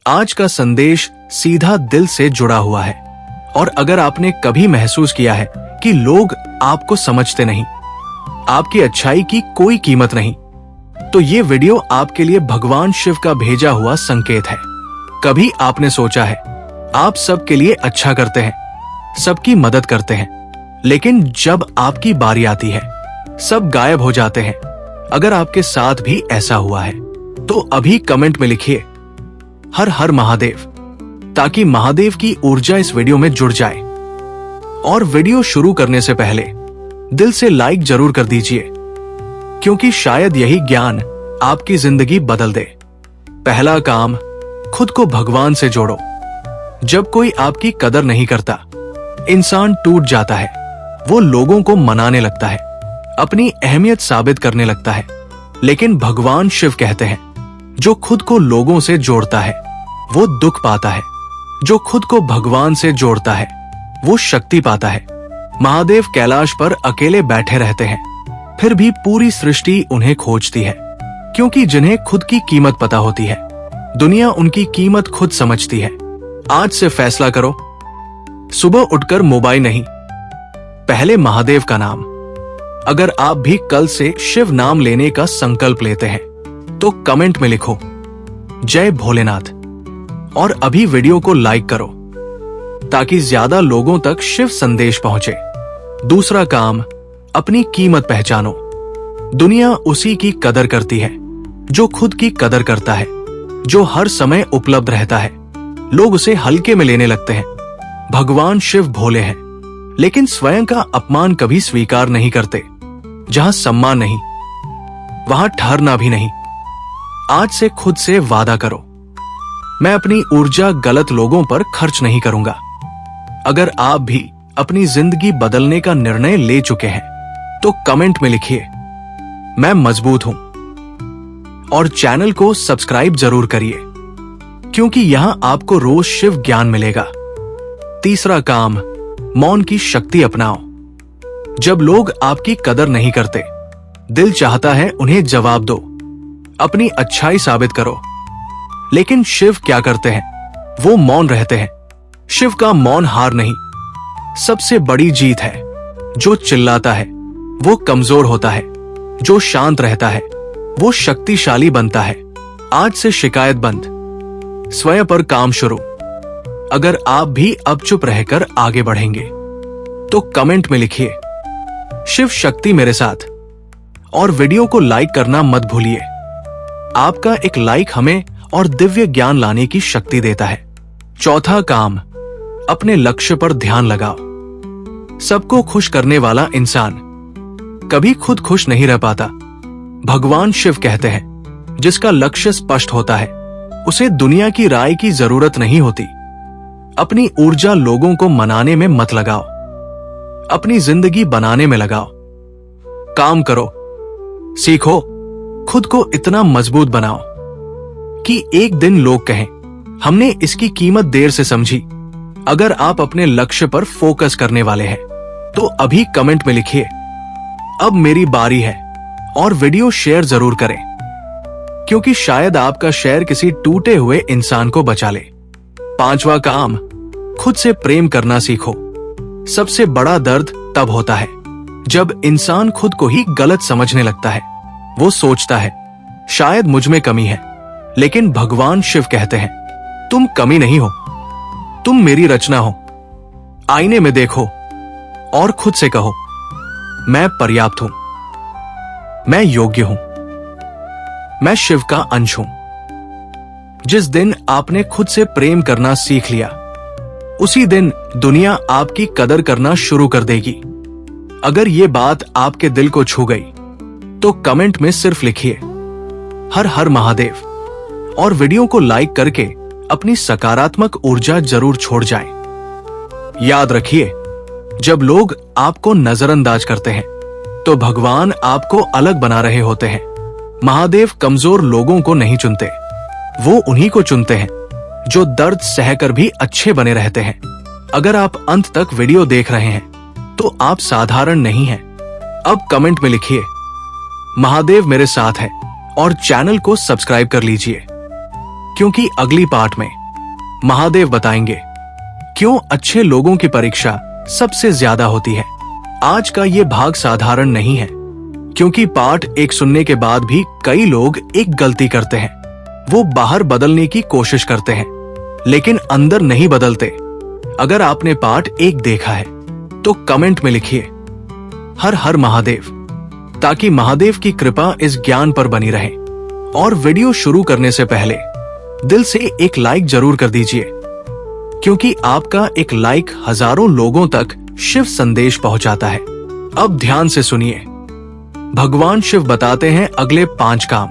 आज का संदेश सीधा दिल से जुड़ा हुआ है। और अगर आपने कभी महसूस किया है कि लोग आपको समझते नहीं, आपकी अच्छाई की कोई कीमत नहीं, तो ये वीडियो आपके लिए भगवान शिव का भेजा हुआ संकेत है। कभी आपने सोचा है आप सबके लिए अच्छा करते हैं, सबकी मदद करते हैं, लेकिन जब आपकी बारी आती है सब गायब हो जाते हैं। अगर आपके साथ भी ऐसा हुआ है तो अभी कमेंट में लिखिए हर हर महादेव, ताकि महादेव की ऊर्जा इस वीडियो में जुड़ जाए। और वीडियो शुरू करने से पहले दिल से लाइक जरूर कर दीजिए, क्योंकि शायद यही ज्ञान आपकी जिंदगी बदल दे। पहला काम, खुद को भगवान से जोड़ो। जब कोई आपकी कदर नहीं करता, इंसान टूट जाता है। वो लोगों को मनाने लगता है, अपनी अहमियत साबित करने लगता है। लेकिन भगवान शिव कहते हैं, जो खुद को लोगों से जोड़ता है वो दुख पाता है, जो खुद को भगवान से जोड़ता है वो शक्ति पाता है। महादेव कैलाश पर अकेले बैठे रहते हैं, फिर भी पूरी सृष्टि उन्हें खोजती है, क्योंकि जिन्हें खुद की कीमत पता होती है, दुनिया उनकी कीमत खुद समझती है। आज से फैसला करो, सुबह उठकर मोबाइल नहीं, पहले महादेव का नाम। अगर आप भी कल से शिव नाम लेने का संकल्प लेते हैं तो कमेंट में लिखो जय भोलेनाथ। और अभी वीडियो को लाइक करो ताकि ज्यादा लोगों तक शिव संदेश पहुंचे। दूसरा काम, अपनी कीमत पहचानो। दुनिया उसी की कदर करती है जो खुद की कदर करता है, जो हर समय उपलब्ध रहता है। लोग उसे हल्के में लेने लगते हैं। भगवान शिव भोले हैं, लेकिन स्वयं का अपमान कभी स्वीकार नहीं करते। जहां सम्मान नहीं, वहां ठहरना भी नहीं। आज से खुद से वादा करो, मैं अपनी ऊर्जा गलत लोगों पर खर्च नहीं करूंगा। अगर आप भी अपनी जिंदगी बदलने का निर्णय ले चुके हैं तो कमेंट में लिखिए मैं मजबूत हूं। और चैनल को सब्सक्राइब जरूर करिए, क्योंकि यहां आपको रोज शिव ज्ञान मिलेगा। तीसरा काम, मौन की शक्ति अपनाओ। जब लोग आपकी कदर नहीं करते, दिल चाहता है उन्हें जवाब दो, अपनी अच्छाई साबित करो। लेकिन शिव क्या करते हैं? वो मौन रहते हैं। शिव का मौन हार नहीं, सबसे बड़ी जीत है। जो चिल्लाता है वो कमजोर होता है, जो शांत रहता है वो शक्तिशाली बनता है। आज से शिकायत बंद, स्वयं पर काम शुरू। अगर आप भी अब चुप रहकर आगे बढ़ेंगे तो कमेंट में लिखिए शिव शक्ति मेरे साथ। और वीडियो को लाइक करना मत भूलिए। आपका एक लाइक हमें और दिव्य ज्ञान लाने की शक्ति देता है। चौथा काम, अपने लक्ष्य पर ध्यान लगाओ। सबको खुश करने वाला इंसान कभी खुद खुश नहीं रह पाता। भगवान शिव कहते हैं, जिसका लक्ष्य स्पष्ट होता है उसे दुनिया की राय की जरूरत नहीं होती। अपनी ऊर्जा लोगों को मनाने में मत लगाओ, अपनी जिंदगी बनाने में लगाओ। काम करो, सीखो, खुद को इतना मजबूत बनाओ कि एक दिन लोग कहें हमने इसकी कीमत देर से समझी। अगर आप अपने लक्ष्य पर फोकस करने वाले हैं तो अभी कमेंट में लिखिए अब मेरी बारी है। और वीडियो शेयर जरूर करें, क्योंकि शायद आपका शेयर किसी टूटे हुए इंसान को बचा ले। पांचवा काम, खुद से प्रेम करना सीखो। सबसे बड़ा दर्द तब होता है जब इंसान खुद को ही गलत समझने लगता है। वो सोचता है शायद मुझ में कमी है, लेकिन भगवान शिव कहते हैं तुम कमी नहीं हो, तुम मेरी रचना हो। आईने में देखो और खुद से कहो मैं पर्याप्त हूं, मैं योग्य हूं, मैं शिव का अंश हूं। जिस दिन आपने खुद से प्रेम करना सीख लिया, उसी दिन दुनिया आपकी कदर करना शुरू कर देगी। अगर ये बात आपके दिल को छू गई तो कमेंट में सिर्फ लिखिए हर हर महादेव। और वीडियो को लाइक करके अपनी सकारात्मक ऊर्जा जरूर छोड़ जाएं। याद रखिए, जब लोग आपको नजरअंदाज करते हैं तो भगवान आपको अलग बना रहे होते हैं। महादेव कमजोर लोगों को नहीं चुनते, वो उन्हीं को चुनते हैं जो दर्द सहकर भी अच्छे बने रहते हैं। अगर आप अंत तक वीडियो देख रहे हैं तो आप साधारण नहीं हैं। अब कमेंट में लिखिए महादेव मेरे साथ है और चैनल को सब्सक्राइब कर लीजिए, क्योंकि अगली पार्ट में महादेव बताएंगे क्यों अच्छे लोगों की परीक्षा सबसे ज्यादा होती है। आज का ये भाग साधारण नहीं है, क्योंकि पाठ एक सुनने के बाद भी कई लोग एक गलती करते हैं। वो बाहर बदलने की कोशिश करते हैं, लेकिन अंदर नहीं बदलते। अगर आपने पाठ एक देखा है तो कमेंट में लिखिए हर हर महादेव, ताकि महादेव की कृपा इस ज्ञान पर बनी रहे। और वीडियो शुरू करने से पहले दिल से एक लाइक जरूर कर दीजिए, क्योंकि आपका एक लाइक हजारों लोगों तक शिव संदेश पहुंचाता है। अब ध्यान से सुनिए। भगवान शिव बताते हैं अगले 5 काम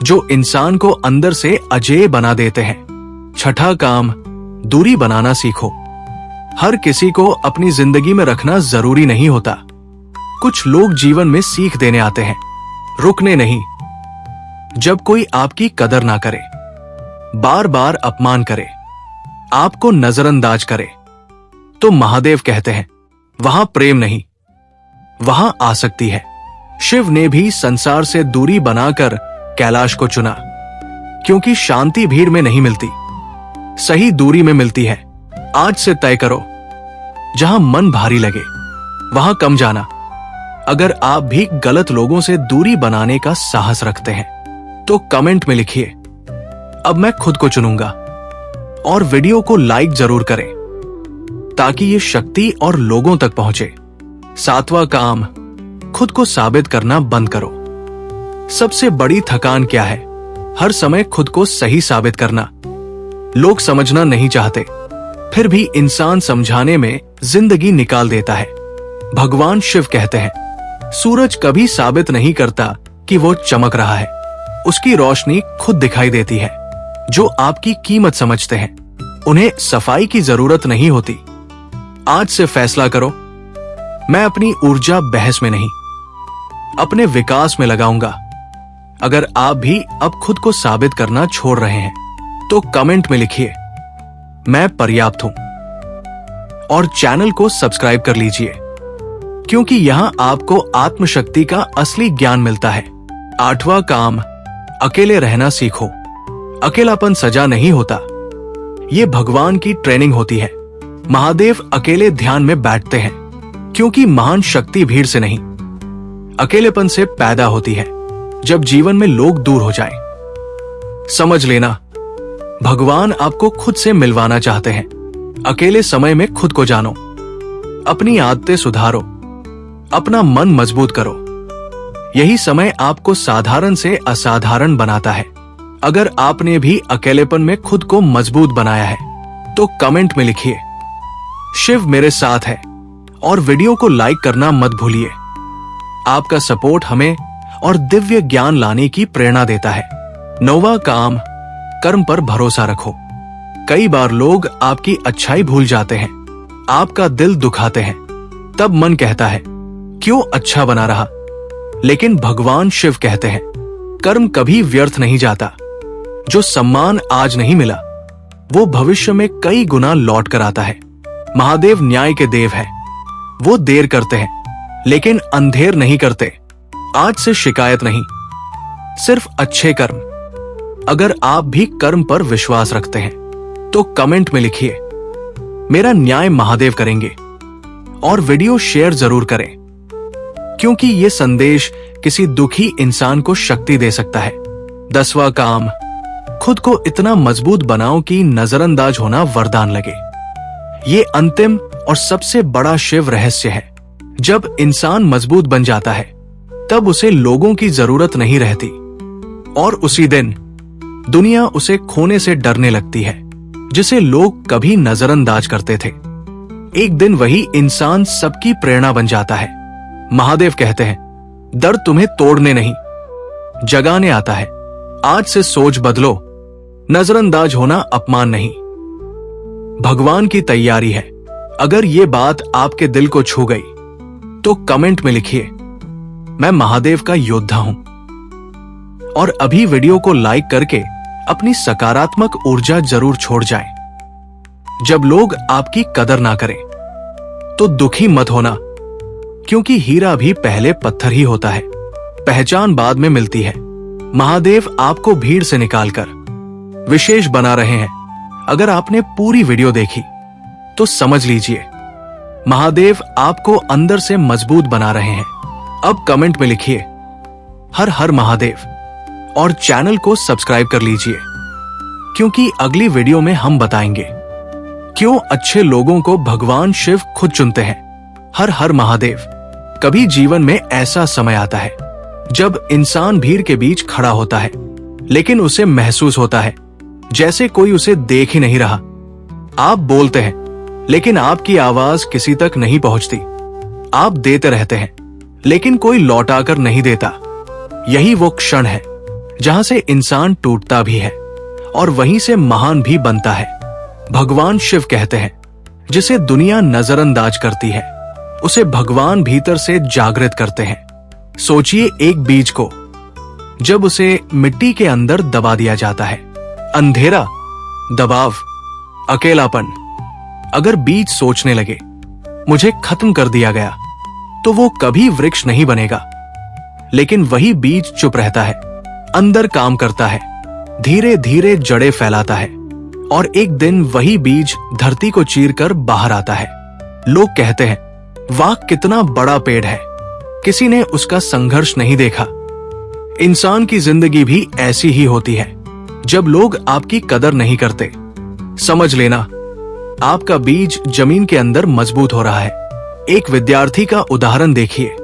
जो इंसान को अंदर से अजेय बना देते हैं। छठा काम, दूरी बनाना सीखो। हर किसी को अपनी जिंदगी में रखना जरूरी नहीं होता। कुछ लोग जीवन में सीख देने आते हैं, रुकने नहीं। जब कोई आपकी कदर ना करे, बार बार अपमान करे, आपको नजरअंदाज करे, तो महादेव कहते हैं वहां प्रेम नहीं, वहां आसक्ति है। शिव ने भी संसार से दूरी बनाकर कैलाश को चुना, क्योंकि शांति भीड़ में नहीं मिलती, सही दूरी में मिलती है। आज से तय करो, जहां मन भारी लगे वहां कम जाना। अगर आप भी गलत लोगों से दूरी बनाने का साहस रखते हैं तो कमेंट में लिखिए अब मैं खुद को चुनूंगा। और वीडियो को लाइक जरूर करें, ताकि ये शक्ति और लोगों तक पहुंचे। 7वां काम, खुद को साबित करना बंद करो। सबसे बड़ी थकान क्या है? हर समय खुद को सही साबित करना। लोग समझना नहीं चाहते, फिर भी इंसान समझाने में जिंदगी निकाल देता है। भगवान शिव कहते हैं सूरज कभी साबित नहीं करता कि वो चमक रहा है, उसकी रोशनी खुद दिखाई देती है। जो आपकी कीमत समझते हैं उन्हें सफाई की जरूरत नहीं होती। आज से फैसला करो, मैं अपनी ऊर्जा बहस में नहीं, अपने विकास में लगाऊंगा। अगर आप भी अब खुद को साबित करना छोड़ रहे हैं तो कमेंट में लिखिए मैं पर्याप्त हूं। और चैनल को सब्सक्राइब कर लीजिए, क्योंकि यहां आपको आत्मशक्ति का असली ज्ञान मिलता है। 8वां काम, अकेले रहना सीखो। अकेलापन सजा नहीं होता, ये भगवान की ट्रेनिंग होती है। महादेव अकेले ध्यान में बैठते हैं, क्योंकि महान शक्ति भीड़ से नहीं, अकेलेपन से पैदा होती है, जब जीवन में लोग दूर हो जाएं। समझ लेना, भगवान आपको खुद से मिलवाना चाहते हैं। अकेले समय में खुद को जानो, अपनी आदतें सुधारो, अपना मन मजबूत करो। यही समय आपको साधारण से असाधारण बनाता है। अगर आपने भी अकेलेपन में खुद को मजबूत बनाया है तो कमेंट में लिखिए शिव मेरे साथ है। और वीडियो को लाइक करना मत भूलिए। आपका सपोर्ट हमें और दिव्य ज्ञान लाने की प्रेरणा देता है। 9वां काम, कर्म पर भरोसा रखो। कई बार लोग आपकी अच्छाई भूल जाते हैं, आपका दिल दुखाते हैं, तब मन कहता है क्यों अच्छा बना रहा। लेकिन भगवान शिव कहते हैं कर्म कभी व्यर्थ नहीं जाता। जो सम्मान आज नहीं मिला वो भविष्य में कई गुना लौट कर आता है। महादेव न्याय के देव है, वो देर करते हैं लेकिन अंधेर नहीं करते। आज से शिकायत नहीं, सिर्फ अच्छे कर्म। अगर आप भी कर्म पर विश्वास रखते हैं तो कमेंट में लिखिए मेरा न्याय महादेव करेंगे। और वीडियो शेयर जरूर करें, क्योंकि ये संदेश किसी दुखी इंसान को शक्ति दे सकता है। 10वां काम, खुद को इतना मजबूत बनाओ कि नजरअंदाज होना वरदान लगे। ये अंतिम और सबसे बड़ा शिव रहस्य है। जब इंसान मजबूत बन जाता है तब उसे लोगों की जरूरत नहीं रहती, और उसी दिन दुनिया उसे खोने से डरने लगती है, जिसे लोग कभी नजरअंदाज करते थे। एक दिन वही इंसान सबकी प्रेरणा बन जाता है। महादेव कहते हैं दर्द तुम्हें तोड़ने नहीं, जगाने आता है। आज से सोच बदलो, नजरअंदाज होना अपमान नहीं, भगवान की तैयारी है। अगर ये बात आपके दिल को छू गई तो कमेंट में लिखिए मैं महादेव का योद्धा हूं। और अभी वीडियो को लाइक करके अपनी सकारात्मक ऊर्जा जरूर छोड़ जाएं। जब लोग आपकी कदर ना करें तो दुखी मत होना, क्योंकि हीरा भी पहले पत्थर ही होता है, पहचान बाद में मिलती है। महादेव आपको भीड़ से निकालकर विशेष बना रहे हैं। अगर आपने पूरी वीडियो देखी तो समझ लीजिए महादेव आपको अंदर से मजबूत बना रहे हैं। अब कमेंट में लिखिए हर हर महादेव और चैनल को सब्सक्राइब कर लीजिए, क्योंकि अगली वीडियो में हम बताएंगे क्यों अच्छे लोगों को भगवान शिव खुद चुनते हैं। हर हर महादेव। कभी जीवन में ऐसा समय आता है जब इंसान भीड़ के बीच खड़ा होता है, लेकिन उसे महसूस होता है जैसे कोई उसे देख ही नहीं रहा। आप बोलते हैं लेकिन आपकी आवाज किसी तक नहीं पहुंचती। आप देते रहते हैं लेकिन कोई लौटाकर नहीं देता। यही वो क्षण है जहां से इंसान टूटता भी है और वहीं से महान भी बनता है। भगवान शिव कहते हैं जिसे दुनिया नजरअंदाज करती है उसे भगवान भीतर से जागृत करते हैं। सोचिए एक बीज को जब उसे मिट्टी के अंदर दबा दिया जाता है, अंधेरा, दबाव, अकेलापन। अगर बीज सोचने लगे मुझे खत्म कर दिया गया तो वो कभी वृक्ष नहीं बनेगा। लेकिन वही बीज चुप रहता है, अंदर काम करता है, धीरे धीरे जड़ें फैलाता है और एक दिन वही बीज धरती को चीरकर बाहर आता है। लोग कहते हैं वाह कितना बड़ा पेड़ है, किसी ने उसका संघर्ष नहीं देखा। इंसान की जिंदगी भी ऐसी ही होती है। जब लोग आपकी कदर नहीं करते, समझ लेना आपका बीज जमीन के अंदर मजबूत हो रहा है। एक विद्यार्थी का उदाहरण देखिए।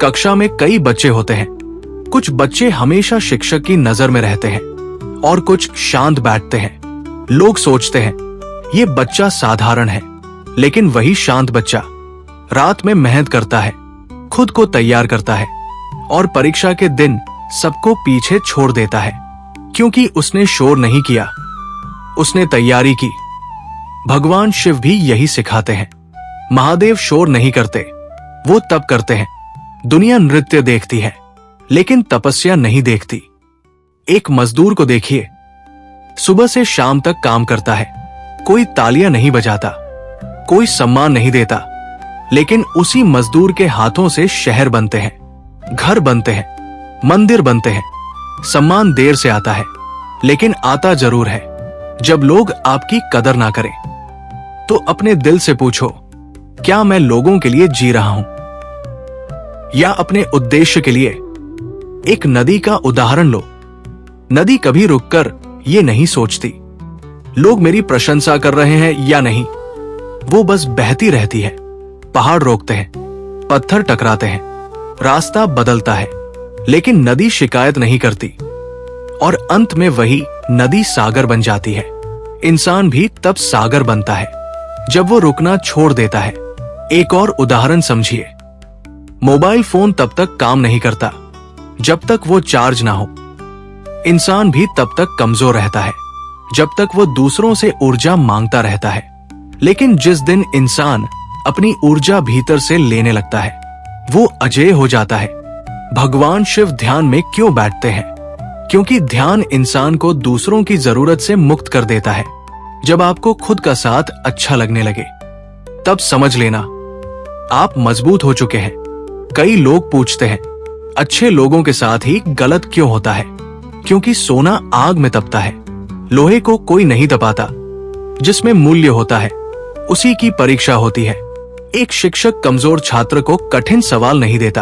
कक्षा में कई बच्चे होते हैं। कुछ बच्चे हमेशा शिक्षक की नजर में रहते हैं और कुछ शांत बैठते हैं। लोग सोचते हैं ये बच्चा साधारण है, लेकिन वही शांत बच्चा रात में मेहनत करता है, खुद को तैयार करता है और परीक्षा के दिन सबको पीछे छोड़ देता है, क्योंकि उसने शोर नहीं किया, उसने तैयारी की। भगवान शिव भी यही सिखाते हैं। महादेव शोर नहीं करते, वो तप करते हैं। दुनिया नृत्य देखती है लेकिन तपस्या नहीं देखती। एक मजदूर को देखिए, सुबह से शाम तक काम करता है, कोई तालियां नहीं बजाता, कोई सम्मान नहीं देता, लेकिन उसी मजदूर के हाथों से शहर बनते हैं, घर बनते हैं, मंदिर बनते हैं। सम्मान देर से आता है, लेकिन आता जरूर है। जब लोग आपकी कदर ना करें तो अपने दिल से पूछो, क्या मैं लोगों के लिए जी रहा हूं या अपने उद्देश्य के लिए? एक नदी का उदाहरण लो। नदी कभी रुककर ये नहीं सोचती लोग मेरी प्रशंसा कर रहे हैं या नहीं, वो बस बहती रहती है। पहाड़ रोकते हैं, पत्थर टकराते हैं, रास्ता बदलता है, लेकिन नदी शिकायत नहीं करती और अंत में वही नदी सागर बन जाती है। इंसान भी तब सागर बनता है जब वो रुकना छोड़ देता है। एक और उदाहरण समझिए। मोबाइल फोन तब तक काम नहीं करता जब तक वो चार्ज ना हो। इंसान भी तब तक कमजोर रहता है जब तक वो दूसरों से ऊर्जा मांगता रहता है। लेकिन जिस दिन इंसान अपनी ऊर्जा भीतर से लेने लगता है, वो अजेय हो जाता है। भगवान शिव ध्यान में क्यों बैठते हैं? क्योंकि ध्यान इंसान को दूसरों की जरूरत से मुक्त कर देता है। जब आपको खुद का साथ अच्छा लगने लगे, तब समझ लेना आप मजबूत हो चुके हैं। कई लोग पूछते हैं अच्छे लोगों के साथ ही गलत क्यों होता है? क्योंकि सोना आग में तपता है, लोहे को कोई नहीं तपाता। जिसमें मूल्य होता है उसी की परीक्षा होती है। एक शिक्षक कमजोर छात्र को कठिन सवाल नहीं देता,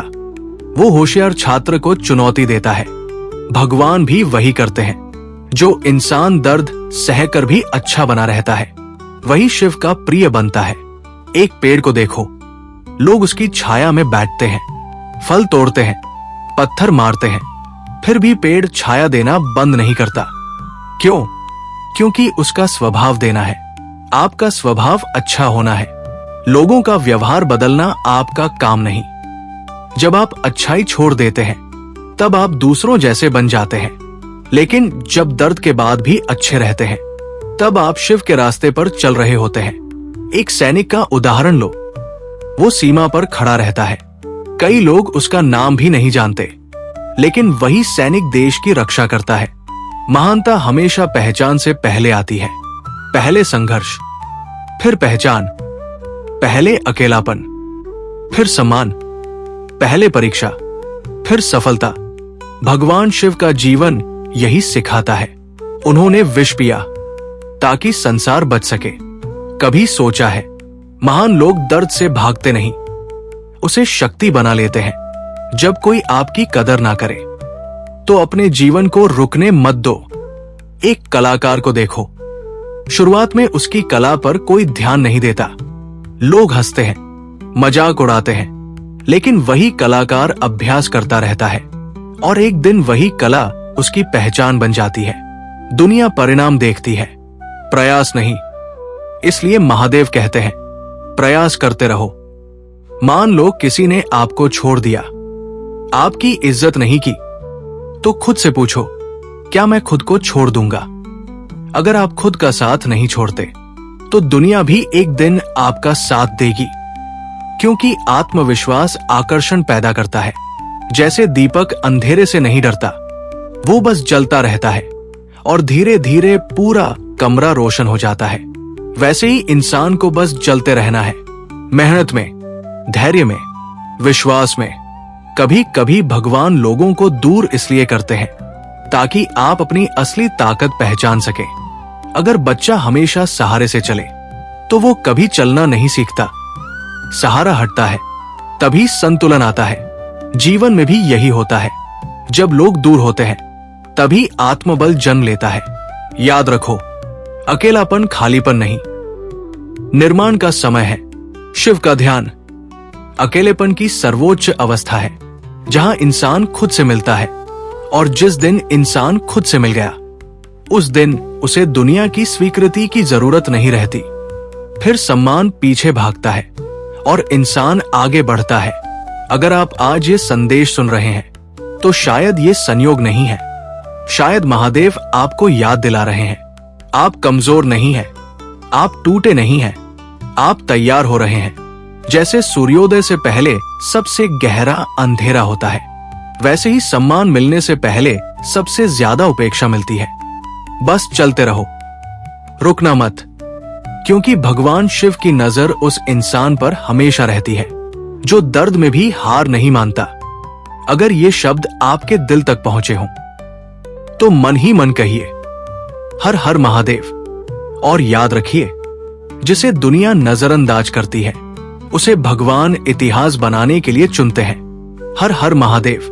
वो होशियार छात्र को चुनौती देता है। भगवान भी वही करते हैं। जो इंसान दर्द सहकर भी अच्छा बना रहता है, वही शिव का प्रिय बनता है। एक पेड़ को देखो, लोग उसकी छाया में बैठते हैं, फल तोड़ते हैं, पत्थर मारते हैं, फिर भी पेड़ छाया देना बंद नहीं करता। क्यों? क्योंकि उसका स्वभाव देना है। आपका स्वभाव अच्छा होना है। लोगों का व्यवहार बदलना आपका काम नहीं। जब आप अच्छाई छोड़ देते हैं तब आप दूसरों जैसे बन जाते हैं। लेकिन जब दर्द के बाद भी अच्छे रहते हैं तब आप शिव के रास्ते पर चल रहे होते हैं। एक सैनिक का उदाहरण लो। वो सीमा पर खड़ा रहता है, कई लोग उसका नाम भी नहीं जानते, लेकिन वही सैनिक देश की रक्षा करता है। महानता हमेशा पहचान से पहले आती है। पहले संघर्ष, फिर पहचान, पहले अकेलापन, फिर सम्मान, पहले परीक्षा, फिर सफलता। भगवान शिव का जीवन यही सिखाता है। उन्होंने विष पिया, ताकि संसार बच सके। कभी सोचा है, महान लोग दर्द से भागते नहीं, उसे शक्ति बना लेते हैं। जब कोई आपकी कदर ना करे तो अपने जीवन को रुकने मत दो। एक कलाकार को देखो, शुरुआत में उसकी कला पर कोई ध्यान नहीं देता। लोग हंसते हैं, मजाक उड़ाते हैं, लेकिन वही कलाकार अभ्यास करता रहता है और एक दिन वही कला उसकी पहचान बन जाती है। दुनिया परिणाम देखती है, प्रयास नहीं। इसलिए महादेव कहते हैं, प्रयास करते रहो। मान लो किसी ने आपको छोड़ दिया, आपकी इज्जत नहीं की, तो खुद से पूछो, क्या मैं खुद को छोड़ दूंगा? अगर आप खुद का साथ नहीं छोड़ते तो दुनिया भी एक दिन आपका साथ देगी। क्योंकि आत्मविश्वास आकर्षण पैदा करता है। जैसे दीपक अंधेरे से नहीं डरता, वो बस जलता रहता है और धीरे धीरे पूरा कमरा रोशन हो जाता है। वैसे ही इंसान को बस जलते रहना है, मेहनत में, धैर्य में, विश्वास में। कभी कभी भगवान लोगों को दूर इसलिए करते हैं ताकि आप अपनी असली ताकत पहचान सके। अगर बच्चा हमेशा सहारे से चले तो वो कभी चलना नहीं सीखता। सहारा हटता है तभी संतुलन आता है। जीवन में भी यही होता है, जब लोग दूर होते हैं तभी आत्मबल जन्म लेता है। याद रखो, अकेलापन खालीपन नहीं, निर्माण का समय है। शिव का ध्यान अकेलेपन की सर्वोच्च अवस्था है, जहां इंसान खुद से मिलता है। और जिस दिन इंसान खुद से मिल गया, उस दिन उसे दुनिया की स्वीकृति की जरूरत नहीं रहती। फिर सम्मान पीछे भागता है और इंसान आगे बढ़ता है। अगर आप आज ये संदेश सुन रहे हैं तो शायद ये संयोग नहीं है, शायद महादेव आपको याद दिला रहे हैं, आप कमजोर नहीं हैं, आप टूटे नहीं हैं, आप तैयार हो रहे हैं। जैसे सूर्योदय से पहले सबसे गहरा अंधेरा होता है, वैसे ही सम्मान मिलने से पहले सबसे ज्यादा उपेक्षा मिलती है। बस चलते रहो, रुकना मत, क्योंकि भगवान शिव की नजर उस इंसान पर हमेशा रहती है जो दर्द में भी हार नहीं मानता। अगर ये शब्द आपके दिल तक पहुंचे हों तो मन ही मन कहिए, हर हर महादेव। और याद रखिए, जिसे दुनिया नजरअंदाज करती है उसे भगवान इतिहास बनाने के लिए चुनते हैं। हर हर महादेव।